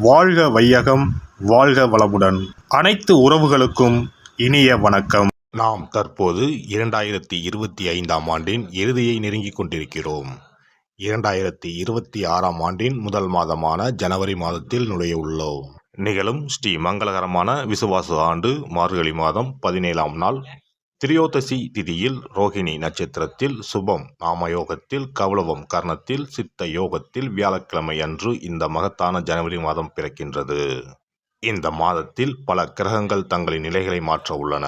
வாழ்க வையகம், வாழ்க வளமுடன். அனைத்து உறவுகளுக்கும் இனிய வணக்கம். நாம் தற்போது 2025ஆம் ஆண்டின் இறுதியை நெருங்கிக் கொண்டிருக்கிறோம். 2026ஆம் ஆண்டின் முதல் மாதமான ஜனவரி மாதத்தில் நுழைய உள்ளோம். நிகழும் ஸ்ரீ மங்களகரமான விசுவாச ஆண்டு மார்கழி மாதம் 17ஆம் நாள் திரியோதசி திதியில் ரோகிணி நட்சத்திரத்தில் சுபம் நாமயோகத்தில் கௌளவம் கர்ணத்தில் சித்த யோகத்தில் வியாழக்கிழமை அன்று இந்த மகத்தான ஜனவரி மாதம் பிறக்கின்றது. இந்த மாதத்தில் பல கிரகங்கள் தங்களின் நிலைகளை மாற்ற உள்ளன.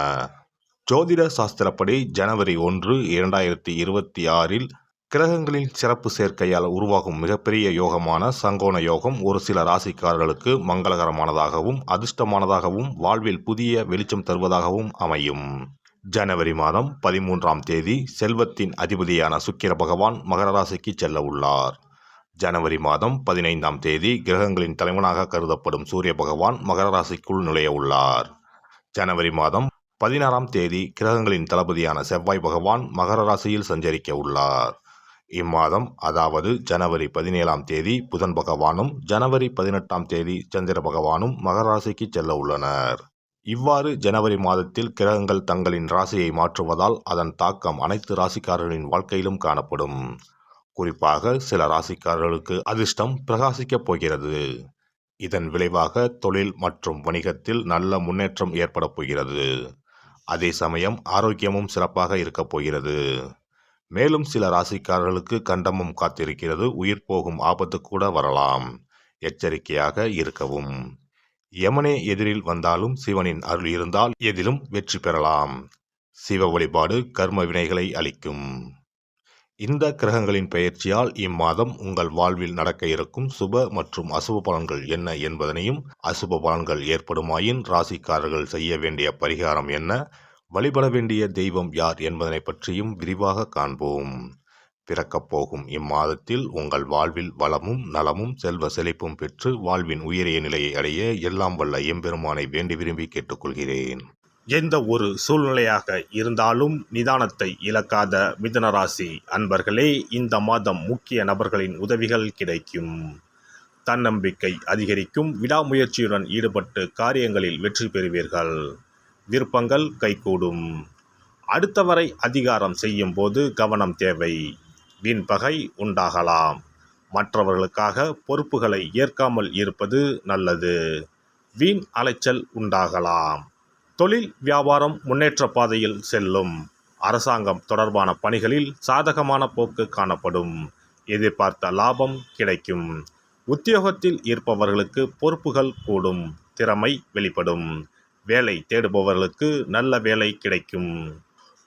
ஜோதிட சாஸ்திரப்படி ஜனவரி 1, 2026இல் கிரகங்களின் சிறப்பு சேர்க்கையால் உருவாகும் மிகப்பெரிய யோகமான சங்கோண யோகம் ஒரு சில ராசிக்காரர்களுக்கு மங்களகரமானதாகவும் அதிர்ஷ்டமானதாகவும் வாழ்வில் புதிய வெளிச்சம் தருவதாகவும் அமையும். ஜனவரி மாதம் 13ஆம் தேதி செல்வத்தின் அதிபதியான சுக்கிர பகவான் மகர ராசிக்கு செல்ல உள்ளார். ஜனவரி மாதம் 15ஆம் தேதி கிரகங்களின் தலைவனாக கருதப்படும் சூரிய பகவான் மகர ராசிக்குள் நுழைய உள்ளார். ஜனவரி மாதம் 16ஆம் தேதி கிரகங்களின் தளபதியான செவ்வாய் பகவான் மகர ராசியில் சஞ்சரிக்க உள்ளார். இம்மாதம் அதாவது ஜனவரி 17ஆம் தேதி புதன் பகவானும் ஜனவரி 18ஆம் தேதி சந்திர பகவானும் மகர ராசிக்கு செல்ல உள்ளனர். இவ்வாறு ஜனவரி மாதத்தில் கிரகங்கள் தங்களின் ராசியை மாற்றுவதால் அதன் தாக்கம் அனைத்து ராசிக்காரர்களின் வாழ்க்கையிலும் காணப்படும். குறிப்பாக சில ராசிக்காரர்களுக்கு அதிர்ஷ்டம் பிரகாசிக்கப் போகிறது. இதன் விளைவாக தொழில் மற்றும் வணிகத்தில் நல்ல முன்னேற்றம் ஏற்பட போகிறது. அதே சமயம் ஆரோக்கியமும் சிறப்பாக இருக்கப் போகிறது. மேலும் சில ராசிக்காரர்களுக்கு கண்டமும் காத்திருக்கிறது. உயிர் போகும் ஆபத்து கூட வரலாம். எச்சரிக்கையாக இருக்கவும். யமனே எதிரில் வந்தாலும் சிவனின் அருள் இருந்தால் எதிலும் வெற்றி பெறலாம். சிவ வழிபாடு கர்ம வினைகளை அளிக்கும். இந்த கிரகங்களின் பெயர்ச்சியால் இம்மாதம் உங்கள் வாழ்வில் நடக்க இருக்கும் சுப மற்றும் அசுப பலன்கள் என்ன என்பதனையும், அசுப பலன்கள் ஏற்படுமாயின் ராசிக்காரர்கள் செய்ய வேண்டிய பரிகாரம் என்ன, வழிபட வேண்டிய தெய்வம் யார் என்பதனை பற்றியும் விரிவாக காண்போம். பிறக்கப் போகும் இம்மாதத்தில் உங்கள் வாழ்வில் வளமும் நலமும் செல்வ செழிப்பும் பெற்று வாழ்வின் உயரிய நிலையை அடைய எல்லாம் வல்ல எம்பெருமானை வேண்டி விரும்பி கேட்டுக்கொள்கிறேன். எந்த ஒரு சூழ்நிலையாக இருந்தாலும் நிதானத்தை இழக்காத மிதுனராசி அன்பர்களே, இந்த மாதம் முக்கிய நபர்களின் உதவிகள் கிடைக்கும். தன்னம்பிக்கை அதிகரிக்கும். விடாமுயற்சியுடன் ஈடுபட்டு காரியங்களில் வெற்றி பெறுவீர்கள். விருப்பங்கள் கைகூடும். அடுத்தவரை அதிகாரம் செய்யும் போது கவனம் தேவை. வீண் பகை உண்டாகலாம். மற்றவர்களுக்காக பொறுப்புகளை ஏற்காமல் இருப்பது நல்லது. வீண் அலைச்சல் உண்டாகலாம். தொழில் வியாபாரம் முன்னேற்ற பாதையில் செல்லும். அரசாங்கம் தொடர்பான பணிகளில் சாதகமான போக்கு காணப்படும். எதிர்பார்த்த லாபம் கிடைக்கும். உத்தியோகத்தில் இருப்பவர்களுக்கு பொறுப்புகள் கூடும். திறமை வெளிப்படும். வேலை தேடுபவர்களுக்கு நல்ல வேலை கிடைக்கும்.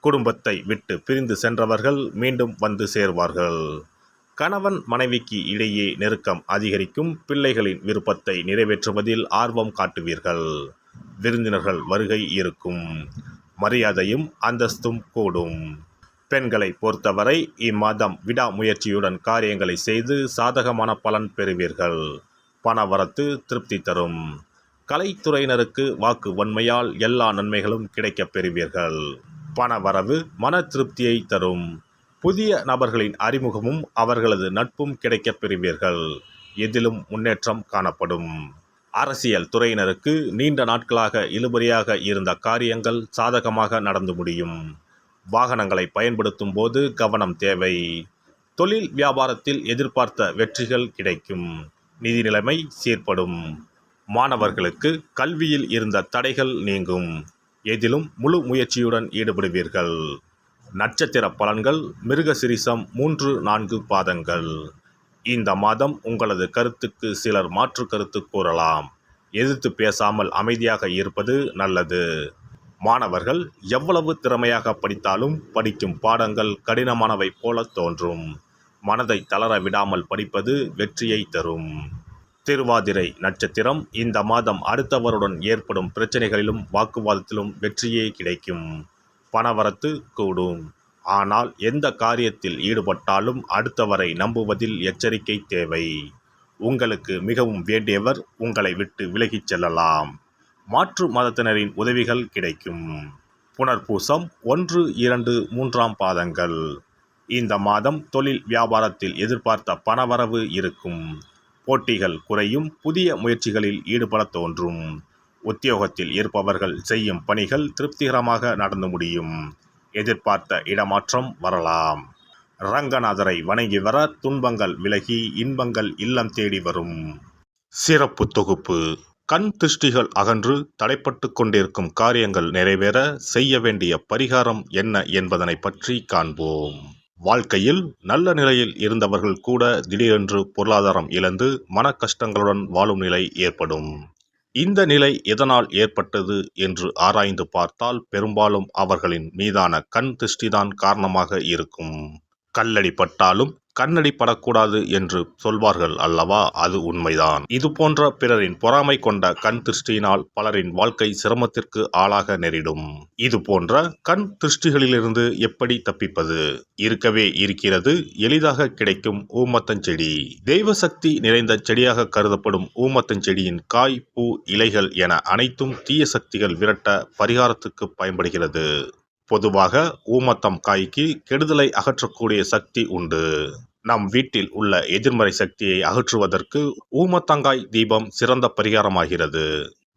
குடும்பத்தை விட்டு பிரிந்து சென்றவர்கள் மீண்டும் வந்து சேர்வார்கள். கணவன் மனைவிக்கு இடையே நெருக்கம் அதிகரிக்கும். பிள்ளைகளின் விருப்பத்தை நிறைவேற்றுவதில் ஆர்வம் காட்டுவீர்கள். விருந்தினர்கள் வருகை இருக்கும். மரியாதையும் அந்தஸ்தும் கூடும். பெண்களை பொறுத்தவரை இம்மாதம் விடாமுயற்சியுடன் காரியங்களை செய்து சாதகமான பலன் பெறுவீர்கள். பணவரத்து திருப்தி தரும். கலைத்துறையினருக்கு வாக்கு வன்மையால் எல்லா நன்மைகளும் கிடைக்கப் பெறுவீர்கள். பணவரவு மன திருப்தியை தரும். புதிய நபர்களின் அறிமுகமும் அவர்களது நட்பும் கிடைக்கப் பெறுவீர்கள். எதிலும் முன்னேற்றம் காணப்படும். அரசியல் துறையினருக்கு நீண்ட நாட்களாக இழுபறியாக இருந்த காரியங்கள் சாதகமாக நடந்து முடியும். வாகனங்களை பயன்படுத்தும் போது கவனம் தேவை. தொழில் வியாபாரத்தில் எதிர்பார்த்த வெற்றிகள் கிடைக்கும். நிதி நிலைமை சீர்படும். மாணவர்களுக்கு கல்வியில் இருந்த தடைகள் நீங்கும். எதிலும் முழு முயற்சியுடன் ஈடுபடுவீர்கள். நட்சத்திர பலன்கள் மிருகசிரிசம் 3, 4 பாதங்கள். இந்த மாதம் உங்களது கருத்துக்கு சிலர் மாற்று கருத்து கூறலாம். எதிர்த்து பேசாமல் அமைதியாக இருப்பது நல்லது. மாணவர்கள் எவ்வளவு திறமையாக படித்தாலும் படிக்கும் பாடங்கள் கடினமானவை போல தோன்றும். மனதை தளர விடாமல் படிப்பது வெற்றியை தரும். திருவாதிரை நட்சத்திரம். இந்த மாதம் அடுத்தவருடன் ஏற்படும் பிரச்சனைகளிலும் வாக்குவாதத்திலும் வெற்றியே கிடைக்கும். பணவரத்து கூடும். ஆனால் எந்த காரியத்தில் ஈடுபட்டாலும் அடுத்தவரை நம்புவதில் எச்சரிக்கை தேவை. உங்களுக்கு மிகவும் வேண்டியவர் உங்களை விட்டு விலகிச் செல்லலாம். மாற்று மதத்தினரின் உதவிகள் கிடைக்கும். புனர்பூசம் 1, 2, 3ஆம் பாதங்கள். இந்த மாதம் தொழில் வியாபாரத்தில் எதிர்பார்த்த பணவரவு இருக்கும். போட்டிகள் குறையும், புதிய முயற்சிகளில் ஈடுபட தோன்றும். உத்தியோகத்தில் இருப்பவர்கள் செய்யும் பணிகள் திருப்திகரமாக நடந்து முடியும். எதிர்பார்த்த இடமாற்றம் வரலாம். ரங்கநாதரை வணங்கி வர துன்பங்கள் விலகி இன்பங்கள் இல்லம் தேடி வரும். சிறப்பு தொகுப்பு. கண் திருஷ்டிகள் அகன்று தடைப்பட்டு கொண்டிருக்கும் காரியங்கள் நிறைவேற செய்ய வேண்டிய பரிகாரம் என்ன என்பதனை பற்றி காண்போம். வாழ்க்கையில் நல்ல நிலையில் இருந்தவர்கள் கூட திடீரென்று பொருளாதாரம் இழந்து மன கஷ்டங்களுடன் வாழும் நிலை ஏற்படும். இந்த நிலை எதனால் ஏற்பட்டது என்று ஆராய்ந்து பார்த்தால் பெரும்பாலும் அவர்களின் மீதான கண் திருஷ்டிதான் காரணமாக இருக்கும். கல்லடி பட்டாலும் கண்ணடி படக்கூடாது என்று சொல்வார்கள் அல்லவா, அது உண்மைதான். இது போன்ற பிறரின் பொறாமை கொண்ட கண் திருஷ்டியினால் பலரின் வாழ்க்கை சிரமத்திற்கு ஆளாக நேரிடும். இது போன்ற கண் திருஷ்டிகளிலிருந்து எப்படி தப்பிப்பது? இருக்கவே இருக்கிறது எளிதாக கிடைக்கும் ஊமத்தஞ்செடி. தெய்வ சக்தி நிறைந்த செடியாக கருதப்படும் ஊமத்தஞ்செடியின் காய், பூ, இலைகள் என அனைத்தும் தீய சக்திகள் விரட்ட பரிகாரத்துக்கு பயன்படுகிறது. பொதுவாக ஊமத்தம் காய்க்கு கெடுதலை அகற்றக்கூடிய சக்தி உண்டு. நம் வீட்டில் உள்ள எதிர்மறை சக்தியை அகற்றுவதற்கு ஊமத்தங்காய் தீபம் சிறந்த பரிகாரமாகிறது.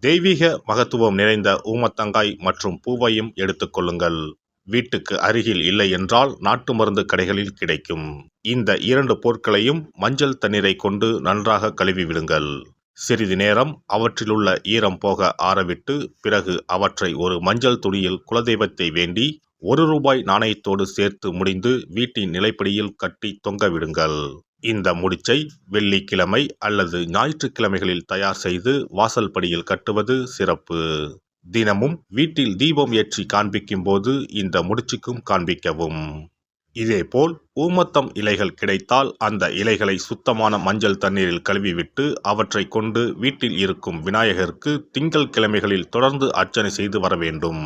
தெய்வீக மகத்துவம் நிறைந்த ஊமத்தங்காய் மற்றும் பூவையும் எடுத்துக்கொள்ளுங்கள். வீட்டுக்கு அருகில் இல்லை என்றால் நாட்டு மருந்து கடைகளில் கிடைக்கும். இந்த 2 பொருட்களையும் மஞ்சள் தண்ணீரை கொண்டு நன்றாக கழுவி விடுங்கள். சிறிது நேரம் அவற்றிலுள்ள ஈரம் போக ஆறவிட்டு பிறகு அவற்றை ஒரு மஞ்சள் துணியில் குலதெய்வத்தை வேண்டி ₹1 நாணயத்தோடு சேர்த்து முடிந்து வீட்டின் நிலைப்படியில் கட்டி தொங்க விடுங்கள். இந்த முடிச்சை வெள்ளிக்கிழமை அல்லது ஞாயிற்றுக்கிழமைகளில் தயார் செய்து வாசல் படியில் கட்டுவது சிறப்பு. தினமும் வீட்டில் தீபம் ஏற்றி காண்பிக்கும் போது இந்த முடிச்சுக்கும் காண்பிக்கவும். இதேபோல் ஊமத்தம் இலைகள் கிடைத்தால் அந்த இலைகளை சுத்தமான மஞ்சள் தண்ணீரில் கழுவிவிட்டு அவற்றை கொண்டு வீட்டில் இருக்கும் விநாயகருக்கு திங்கள் கிழமைகளில் தொடர்ந்து அர்ச்சனை செய்து வர வேண்டும்.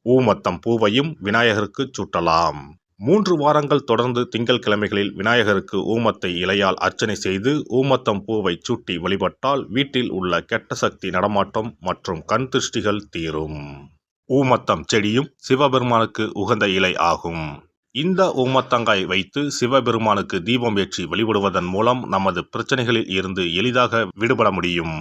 ஊமத்தம் பூவையும் விநாயகருக்கு சூட்டலாம். 3 வாரங்கள் தொடர்ந்து திங்கள் கிழமைகளில் விநாயகருக்கு ஊமத்தை இலையால் அர்ச்சனை செய்து ஊமத்தம் பூவை சூட்டி வழிபட்டால் வீட்டில் உள்ள கெட்ட சக்தி நடமாட்டம் மற்றும் கண் திருஷ்டிகள் தீரும். ஊமத்தம் செடியும் சிவபெருமானுக்கு உகந்த இலை ஆகும். இந்த ஊமத்தங்காய் வைத்து சிவபெருமானுக்கு தீபம் ஏற்றி வழிபடுவதன் மூலம் நமது பிரச்சனைகளில் இருந்து எளிதாக விடுபட முடியும்.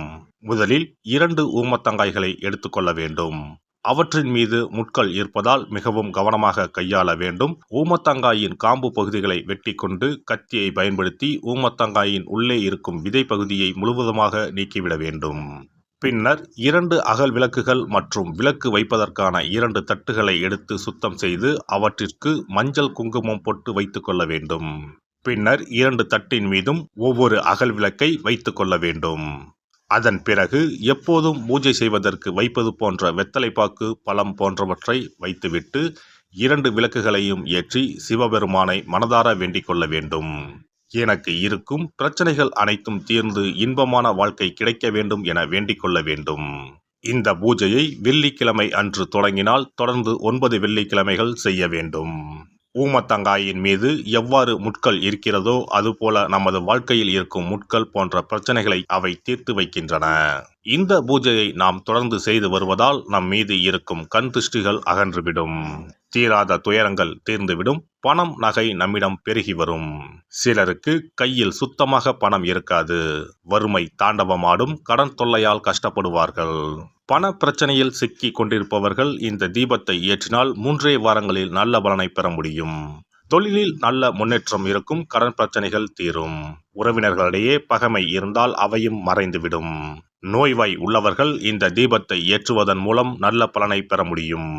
முதலில் 2 ஊமத்தங்காய்களை எடுத்துக்கொள்ள வேண்டும். அவற்றின் மீது முட்கள் இருப்பதால் மிகவும் கவனமாக கையாள வேண்டும். ஊமத்தங்காயின் காம்பு பகுதிகளை வெட்டி கொண்டு கத்தியை பயன்படுத்தி ஊமத்தங்காயின் உள்ளே இருக்கும் விதை பகுதியை முழுவதுமாக நீக்கிவிட வேண்டும். பின்னர் 2 அகல் விளக்குகள் மற்றும் விளக்கு வைப்பதற்கான 2 தட்டுகளை எடுத்து சுத்தம் செய்து அவற்றிற்கு மஞ்சள் குங்குமம் போட்டு வைத்துக் கொள்ள வேண்டும். பின்னர் 2 தட்டின் மீதும் ஒவ்வொரு அகல் விளக்கை வைத்துக் கொள்ள வேண்டும். அதன் பிறகு எப்போதும் பூஜை செய்வதற்கு வைப்பது போன்ற வெத்தலைப்பாக்கு, பழம் போன்றவற்றை வைத்துவிட்டு 2 விளக்குகளையும் ஏற்றி சிவபெருமானை மனதார வேண்டிக் கொள்ள வேண்டும். எனக்கு இருக்கும் பிரச்சனைகள் அனைத்தும் தீர்ந்து இன்பமான வாழ்க்கை கிடைக்க வேண்டும் என வேண்டிக் கொள்ள வேண்டும். இந்த பூஜையை வெள்ளிக்கிழமை அன்று தொடங்கினால் தொடர்ந்து 9 வெள்ளிக்கிழமைகள் செய்ய வேண்டும். ஊமத்தங்காயின் மீது எவ்வாறு முட்கள் இருக்கிறதோ அதுபோல நமது வாழ்க்கையில் இருக்கும் முட்கள் போன்ற பிரச்சனைகளை அவை தீர்த்து வைக்கின்றன. இந்த பூஜையை நாம் தொடர்ந்து செய்து வருவதால் நம் மீது இருக்கும் கண் திருஷ்டிகள் அகன்றுவிடும். தீராத துயரங்கள் தீர்ந்துவிடும். பணம், நகை நம்மிடம் பெருகி வரும். சிலருக்கு கையில் சுத்தமாக பணம் இருக்காது. வறுமை தாண்டவமாடும். கடன் தொல்லையால் கஷ்டப்படுவார்கள். பண பிரச்சனையில் சிக்கி கொண்டிருப்பவர்கள் இந்த தீபத்தை ஏற்றினால் 3 வாரங்களில் நல்ல பலனை பெற முடியும். தொழிலில் நல்ல முன்னேற்றம் இருக்கும். கடன் பிரச்சனைகள் தீரும். உறவினர்களிடையே பகைமை இருந்தால் அவையும் மறைந்துவிடும். நோய்வாய் உள்ளவர்கள் இந்த தீபத்தை ஏற்றுவதன் மூலம் நல்ல பலனை பெற முடியும்.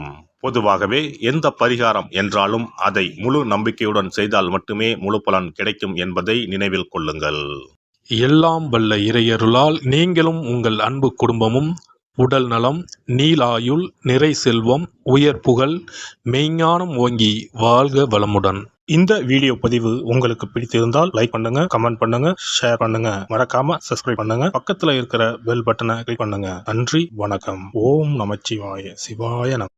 பொதுவாகவே எந்த பரிகாரம் என்றாலும் அதை முழு நம்பிக்கையுடன் செய்தால் மட்டுமே முழு பலன் கிடைக்கும் என்பதை நினைவில் கொள்ளுங்கள். எல்லாம் வல்ல இறையருளால் நீங்களும் உங்கள் அன்பு குடும்பமும் உடல் நலம், நீலாயுள், நிறை செல்வம், உயர் புகழ், மெய்ஞானம் ஓங்கி வாழ்க வளமுடன். இந்த வீடியோ பதிவு உங்களுக்கு பிடித்திருந்தால் லைக் பண்ணுங்க, கமெண்ட் பண்ணுங்க, ஷேர் பண்ணுங்க. மறக்காம சப்ஸ்கிரைப் பண்ணுங்க. பக்கத்துல இருக்கிற பெல் பட்டனை கிளிக் பண்ணுங்க. நன்றி, வணக்கம். ஓம் நமச்சிவாய. சிவாய நம.